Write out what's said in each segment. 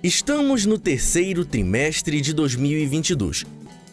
Estamos no terceiro trimestre de 2022.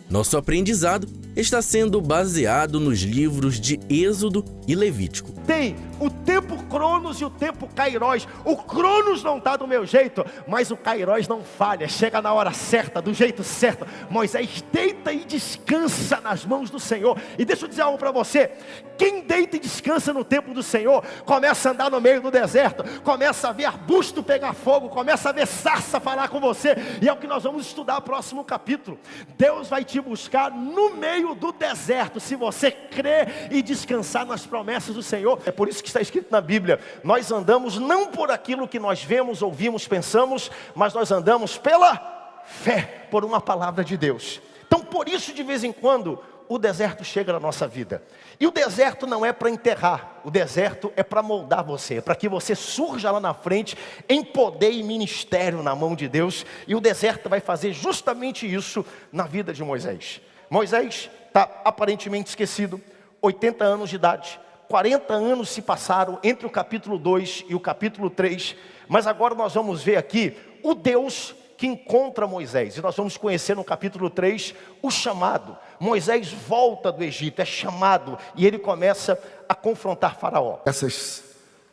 Nosso aprendizado está sendo baseado nos livros de Êxodo e Levítico. Tem o tempo Cronos e o tempo Kairos. O Cronos não está do meu jeito, mas o Kairos não falha. Chega na hora certa, do jeito certo. Moisés deita e descansa nas mãos do Senhor. E deixa eu dizer algo para você. Quem deita e descansa no tempo do Senhor, começa a andar no meio do deserto, começa a ver arbusto pegar fogo, começa a ver sarça falar com você. E é o que nós vamos estudar no próximo capítulo. Deus vai te buscar no meio do deserto, se você crer e descansar nas promessas do Senhor. É por isso que está escrito na Bíblia: nós andamos não por aquilo que nós vemos, ouvimos, pensamos, mas nós andamos pela fé, por uma palavra de Deus. Então por isso, de vez em quando, o deserto chega na nossa vida. E o deserto não é para enterrar, o deserto é para moldar você, é para que você surja lá na frente em poder e ministério na mão de Deus. E o deserto vai fazer justamente isso na vida de Moisés. Moisés está aparentemente esquecido, 80 anos de idade, 40 anos se passaram entre o capítulo 2 e o capítulo 3, mas agora nós vamos ver aqui o Deus que encontra Moisés, e nós vamos conhecer no capítulo 3 o chamado. Moisés volta do Egito, é chamado, e ele começa a confrontar Faraó. Essas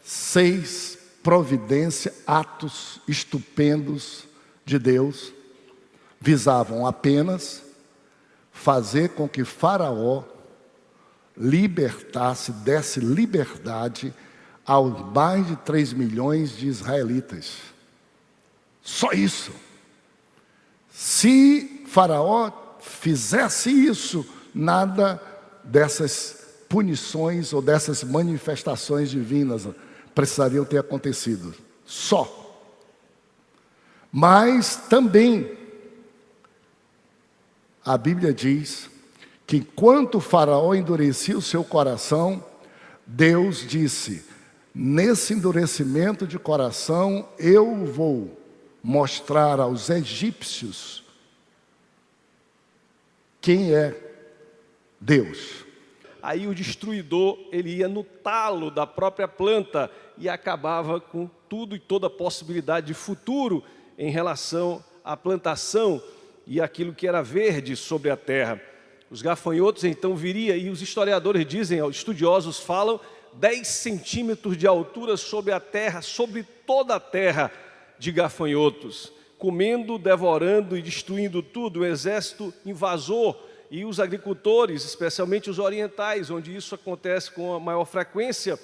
6 providências, atos estupendos de Deus, visavam apenas fazer com que Faraó libertasse, desse liberdade aos mais de 3 milhões de israelitas. Só isso. Se Faraó fizesse isso, nada dessas punições ou dessas manifestações divinas precisariam ter acontecido. Só. Mas também a Bíblia diz que enquanto Faraó endurecia o seu coração, Deus disse: nesse endurecimento de coração eu vou mostrar aos egípcios quem é Deus. Aí o destruidor, ele ia no talo da própria planta e acabava com tudo e toda a possibilidade de futuro em relação à plantação e aquilo que era verde sobre a terra. Os gafanhotos então viria, e os historiadores dizem, estudiosos falam, 10 centímetros de altura sobre a terra, sobre toda a terra, de gafanhotos, comendo, devorando e destruindo tudo. O exército invasor e os agricultores, especialmente os orientais, onde isso acontece com a maior frequência,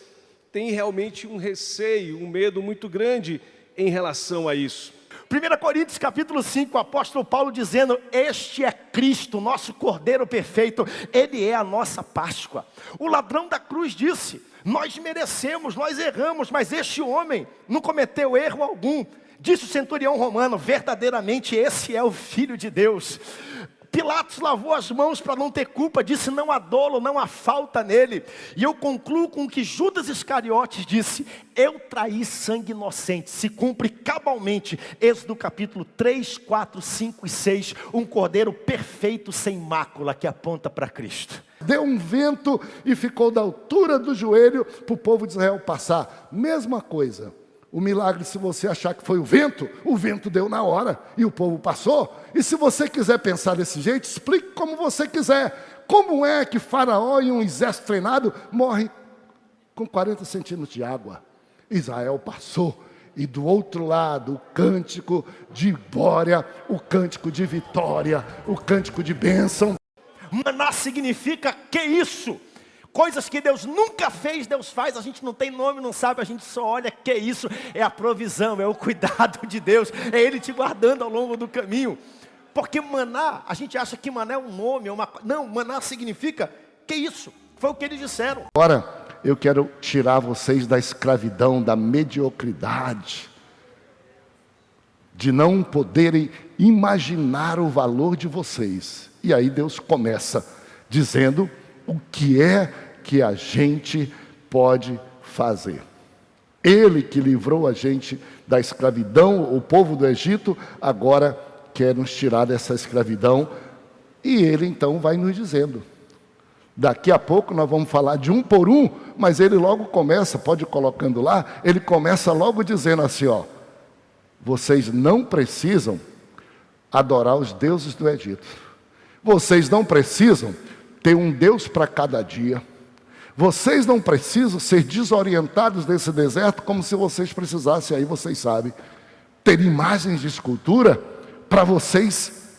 têm realmente um receio, um medo muito grande em relação a isso. 1 Coríntios capítulo 5, o apóstolo Paulo dizendo: este é Cristo, nosso Cordeiro perfeito, Ele é a nossa Páscoa. O ladrão da cruz disse: nós merecemos, nós erramos, mas este homem não cometeu erro algum. Disse o centurião romano: verdadeiramente esse é o Filho de Deus. Pilatos lavou as mãos para não ter culpa, disse: não há dolo, não há falta nele. E eu concluo com o que Judas Iscariotes disse: eu traí sangue inocente. Se cumpre cabalmente Êxodo capítulo 3, 4, 5 e 6, um cordeiro perfeito sem mácula que aponta para Cristo. Deu um vento e ficou da altura do joelho para o povo de Israel passar. Mesma coisa. O milagre, se você achar que foi o vento deu na hora e o povo passou. E se você quiser pensar desse jeito, explique como você quiser. Como é que Faraó e um exército treinado morrem com 40 centímetros de água? Israel passou. E do outro lado, o cântico de glória, o cântico de vitória, o cântico de bênção. Maná significa que isso? Coisas que Deus nunca fez, Deus faz. A gente não tem nome, não sabe, a gente só olha que isso. É a provisão, é o cuidado de Deus, é Ele te guardando ao longo do caminho. Porque maná, a gente acha que maná é um nome, não, maná significa que isso. Foi o que eles disseram. Agora eu quero tirar vocês da escravidão, da mediocridade, de não poderem imaginar o valor de vocês. E aí Deus começa dizendo o que é que a gente pode fazer. Ele que livrou a gente da escravidão, o povo do Egito, agora quer nos tirar dessa escravidão. E ele então vai nos dizendo. Daqui a pouco nós vamos falar de um por um, mas ele logo começa, pode ir colocando lá, ele começa logo dizendo assim, ó: vocês não precisam adorar os deuses do Egito. Vocês não precisam ter um Deus para cada dia. Vocês não precisam ser desorientados nesse deserto como se vocês precisassem, aí vocês sabem, ter imagens de escultura para vocês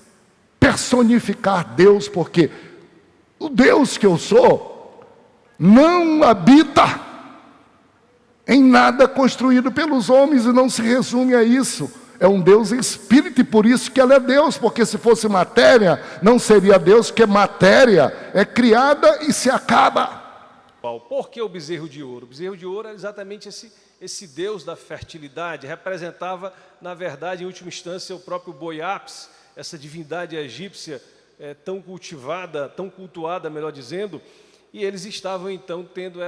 personificar Deus, porque o Deus que eu sou não habita em nada construído pelos homens e não se resume a isso. É um Deus espírito e por isso que ela é Deus, porque se fosse matéria, não seria Deus, porque matéria é criada e se acaba. Por que o bezerro de ouro? O bezerro de ouro era exatamente esse Deus da fertilidade, representava, na verdade, em última instância, o próprio boi Apis, essa divindade egípcia tão cultivada, tão cultuada, melhor dizendo, e eles estavam então tendo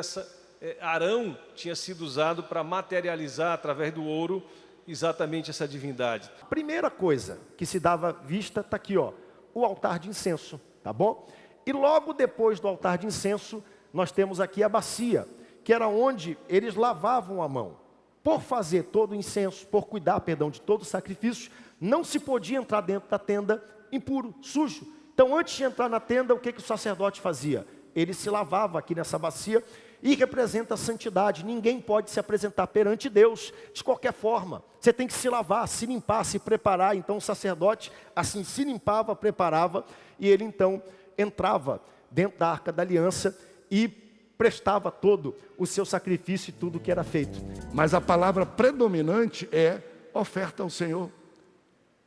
Arão tinha sido usado para materializar através do ouro exatamente essa divindade. A primeira coisa que se dava vista está aqui, ó, o altar de incenso, tá bom? E logo depois do altar de incenso, nós temos aqui a bacia, que era onde eles lavavam a mão. Por fazer todo o incenso, por cuidar, de todo o sacrifício, não se podia entrar dentro da tenda impuro, sujo. Então, antes de entrar na tenda, o que o sacerdote fazia? Ele se lavava aqui nessa bacia e representa a santidade. Ninguém pode se apresentar perante Deus de qualquer forma. Você tem que se lavar, se limpar, se preparar. Então, o sacerdote assim se limpava, preparava, e ele então entrava dentro da Arca da Aliança e prestava todo o seu sacrifício e tudo que era feito. Mas a palavra predominante é oferta ao Senhor.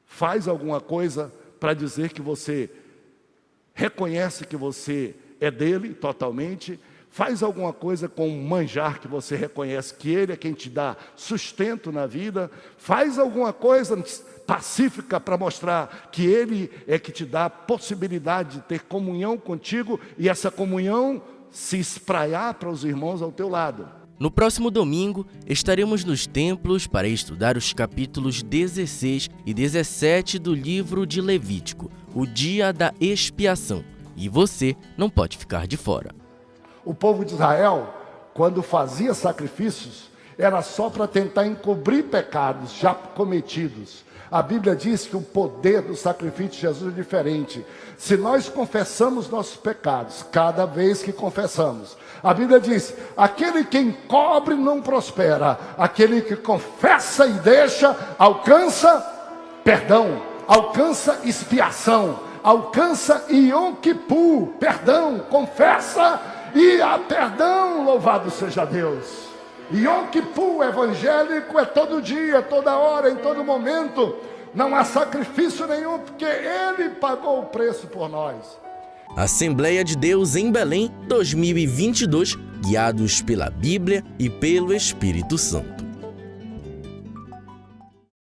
Faz alguma coisa para dizer que você reconhece que você é dele totalmente. Faz alguma coisa com um manjar que você reconhece que ele é quem te dá sustento na vida. Faz alguma coisa pacífica para mostrar que ele é que te dá a possibilidade de ter comunhão contigo e essa comunhão se espraiar para os irmãos ao teu lado. No próximo domingo, estaremos nos templos para estudar os capítulos 16 e 17 do livro de Levítico, o dia da expiação. E você não pode ficar de fora. O povo de Israel, quando fazia sacrifícios, era só para tentar encobrir pecados já cometidos. A Bíblia diz que o poder do sacrifício de Jesus é diferente. Se nós confessamos nossos pecados, cada vez que confessamos, a Bíblia diz, aquele que encobre não prospera, aquele que confessa e deixa, alcança perdão, alcança expiação, alcança Yom Kippur, perdão, confessa e há perdão, louvado seja Deus. Yom Kippur evangélico é todo dia, toda hora, em todo momento. Não há sacrifício nenhum, porque Ele pagou o preço por nós. Assembleia de Deus em Belém 2022, guiados pela Bíblia e pelo Espírito Santo.